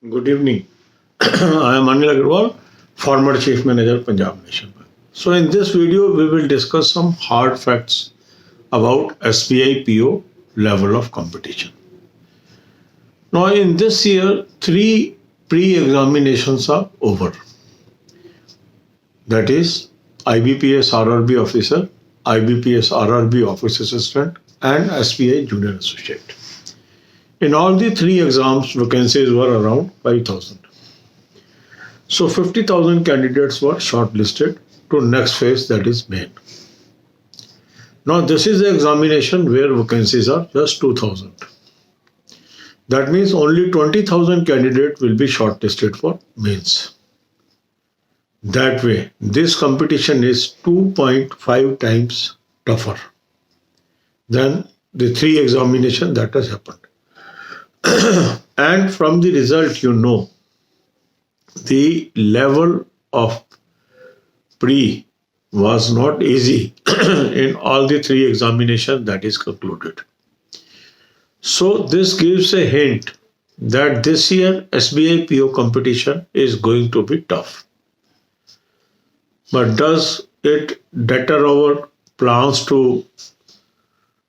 Good evening. I am Anil Agarwal, former Chief Manager, Punjab National Bank. So, in this video, we will discuss some hard facts about SBI PO level of competition. Now, in this year, three pre examinations are over, that is, IBPS RRB officer, IBPS RRB office assistant, and SBI junior associate. In all the three exams, vacancies were around 5,000. So 50,000 candidates were shortlisted to next phase, that is main. Now this is the examination where vacancies are just 2,000. That means only 20,000 candidates will be shortlisted for mains. That way, this competition is 2.5 times tougher than the three examination that has happened. And from the result, you know, the level of pre was not easy in all the three examinations that is concluded. So this gives a hint that this year SBI PO competition is going to be tough. But does it deter our plans to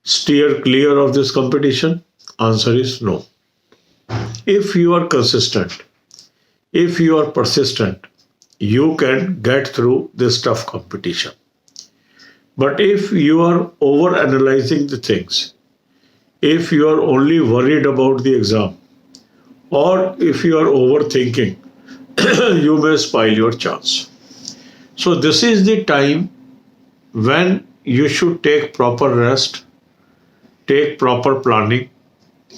steer clear of this competition? Answer is no. If you are consistent, if you are persistent, you can get through this tough competition. But if you are over analyzing the things, if you are only worried about the exam, or if you are overthinking, you may spoil your chance. So this is the time when you should take proper rest, take proper planning,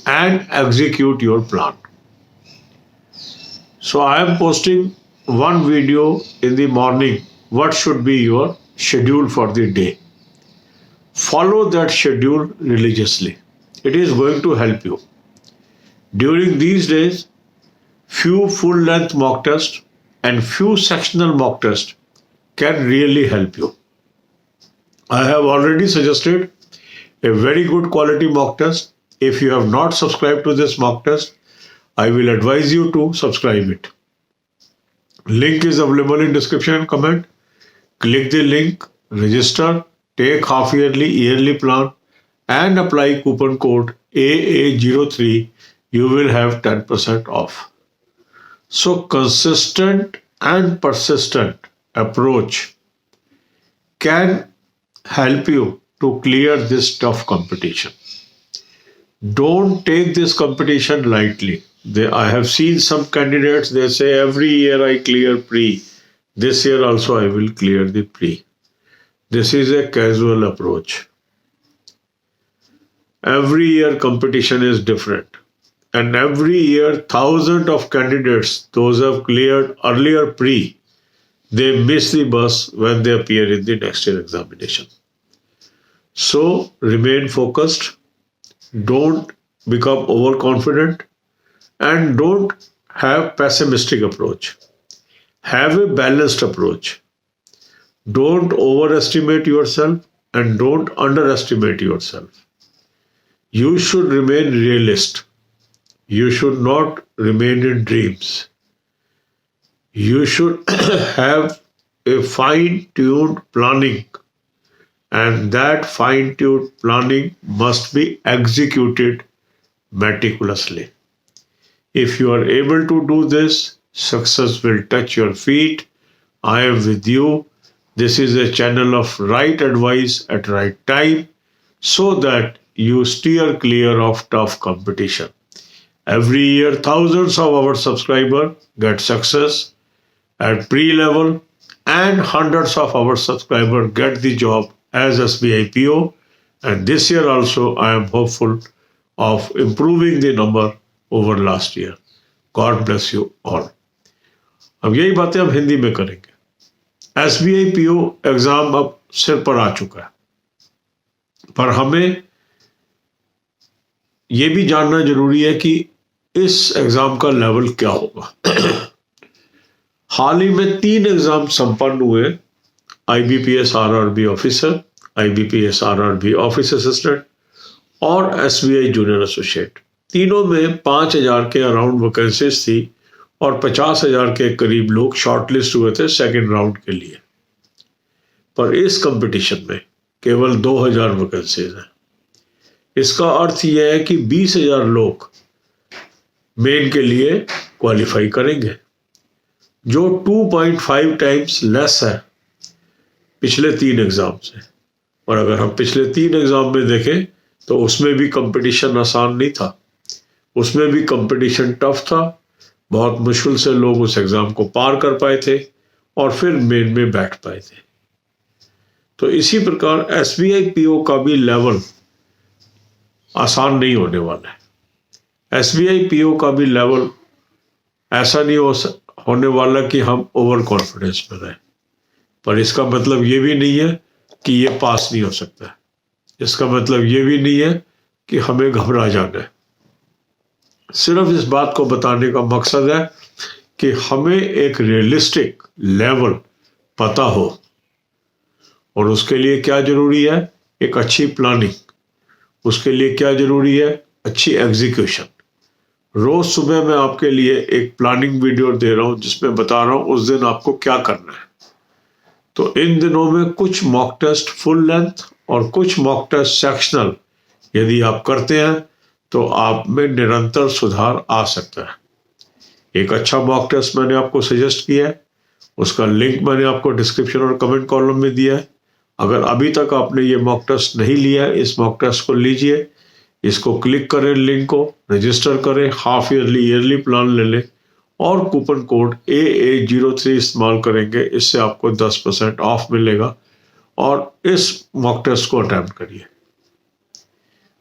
and execute your plan. So I am posting one video in the morning. What should be your schedule for the day? Follow that schedule religiously. It is going to help you. During these days, few full-length mock tests and few sectional mock tests can really help you. I have already suggested a very good quality mock test. If you have not subscribed to this mock test, I will advise you to subscribe it. Link is available in description and comment. Click the link, register, take half yearly, yearly plan, and apply coupon code AA03. You will have 10% off. So consistent and persistent approach can help you to clear this tough competition. Don't take this competition lightly. I have seen some candidates, they say every year I clear pre. This year also I will clear the pre. This is a casual approach. Every year competition is different. And every year thousands of candidates, those who have cleared earlier pre, they miss the bus when they appear in the next year examination. So remain focused. Don't become overconfident and don't have pessimistic approach. Have a balanced approach. Don't overestimate yourself and don't underestimate yourself. You should remain realist. You should not remain in dreams. You should have a fine-tuned planning. And that fine-tuned planning must be executed meticulously. If you are able to do this, success will touch your feet. I am with you. This is a channel of right advice at right time so that you steer clear of tough competition. Every year, thousands of our subscribers get success at pre-level and hundreds of our subscribers get the job as SBI PO, and this year also I am hopeful of improving the number over last year. God bless you all. अब यही बातें हम हिंदी में करेंगे. SBI PO exam अब सिर पर आ चुका है, पर हमें ये भी जानना जरूरी है कि इस एग्जाम का लेवल क्या होगा. हाल ही में 3 एग्जाम संपन्न हुए. IBPS RRB officer, IBPS RRB office assistant और SBI जूनियर एसोसिएट. तीनों में 5,000 के अराउंड वैकेंसीज थी और 50,000 के करीब लोग शॉर्टलिस्ट हुए थे सेकेंड राउंड के लिए। पर इस कंपटीशन में केवल 2,000 वैकेंसीज हैं। इसका अर्थ यह है कि 20,000 लोग मेन के लिए क्वालिफाई करेंगे, जो 2.5 टाइम्स लेस है पिछले 3 एग्जाम से। और अगर हम पिछले 3 एग्जाम में देखें तो उसमें भी कंपटीशन आसान नहीं था, उसमें भी कंपटीशन टफ था। बहुत मुश्किल से लोग उस एग्जाम को पार कर पाए थे और फिर मेन में बैठ पाए थे। तो इसी प्रकार SBI PO का भी लेवल आसान नहीं होने वाला है। SBI PO का भी लेवल ऐसा नहीं होने वाला कि हम ओवर कॉन्फिडेंस में रहें, पर इसका मतलब ये भी नहीं है कि ये पास नहीं हो सकता। इसका मतलब ये भी नहीं है कि हमें घबरा जाना है। सिर्फ इस बात को बताने का मकसद है कि हमें एक रियलिस्टिक लेवल पता हो, और उसके लिए क्या जरूरी है, एक अच्छी प्लानिंग। उसके लिए क्या जरूरी है, अच्छी एग्जीक्यूशन। रोज सुबह मैं आपके लिए एक प्लानिंग वीडियो दे रहा हूं जिसमें बता रहा हूं उस दिन आपको क्या करना है। तो इन दिनों में कुछ मॉक टेस्ट फुल लेंथ और कुछ मॉक टेस्ट सेक्शनल यदि आप करते हैं तो आप में निरंतर सुधार आ सकता है। एक अच्छा मॉक टेस्ट मैंने आपको सजेस्ट किया है, उसका लिंक मैंने आपको डिस्क्रिप्शन और कमेंट कॉलम में दिया है। अगर अभी तक आपने ये मॉक टेस्ट नहीं लिया है, इस मॉक टेस्ट को लीजिए, इसको क्लिक करें, लिंक को रजिस्टर करें, हाफ ईयरली प्लान ले लें और कूपन कोड AA03 इस्तेमाल करेंगे। इससे आपको 10% ऑफ मिलेगा और इस मॉक टेस्ट को अटेम्प्ट करिए,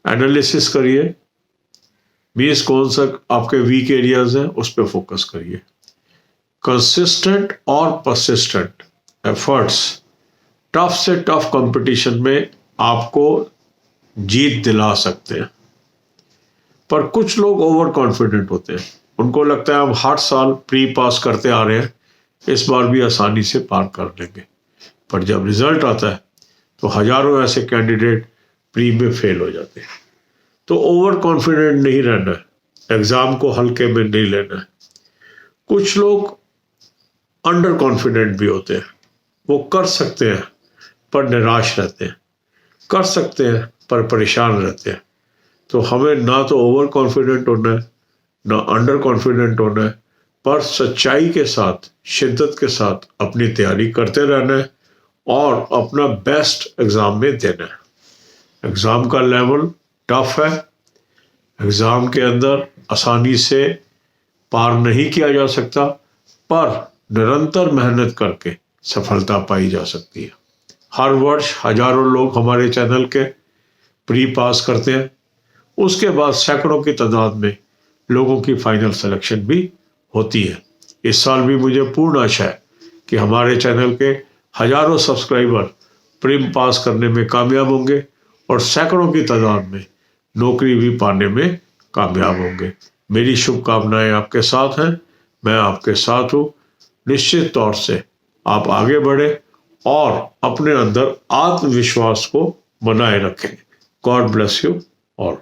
एनालिसिस करिए, मीन्स कौन सा आपके वीक एरियाज हैं उस पर फोकस करिए। कंसिस्टेंट और परसिस्टेंट एफर्ट्स टफ से टफ कंपटीशन में आपको जीत दिला सकते हैं। पर कुछ लोग ओवर कॉन्फिडेंट होते हैं, उनको लगता है हम हर साल प्री पास करते आ रहे हैं, इस बार भी आसानी से पार कर लेंगे। पर जब रिजल्ट आता है तो हजारों ऐसे कैंडिडेट प्री में फेल हो जाते हैं। तो ओवर कॉन्फिडेंट नहीं रहना है, एग्जाम को हल्के में नहीं लेना है। कुछ लोग अंडर कॉन्फिडेंट भी होते हैं, वो कर सकते हैं पर निराश रहते हैं, कर सकते हैं पर परेशान रहते हैं। तो हमें ना तो ओवर कॉन्फिडेंट होना है ना अंडर कॉन्फिडेंट होना है, पर सच्चाई के साथ, शिद्दत के साथ अपनी तैयारी करते रहना है और अपना बेस्ट एग्जाम में देना है। एग्जाम का लेवल टफ है, एग्जाम के अंदर आसानी से पार नहीं किया जा सकता, पर निरंतर मेहनत करके सफलता पाई जा सकती है। हर वर्ष हजारों लोग हमारे चैनल के प्री पास करते हैं, उसके बाद सैकड़ों की तादाद में लोगों की फाइनल सिलेक्शन भी होती है। इस साल भी मुझे पूर्ण आशा है कि हमारे चैनल के हजारों सब्सक्राइबर प्री पास करने में कामयाब होंगे और सैकड़ों की तादाद में नौकरी भी पाने में कामयाब होंगे। मेरी शुभकामनाएं आपके साथ हैं, मैं आपके साथ हूँ। निश्चित तौर से आप आगे बढ़े और अपने अंदर आत्मविश्वास को बनाए रखें। God bless you all.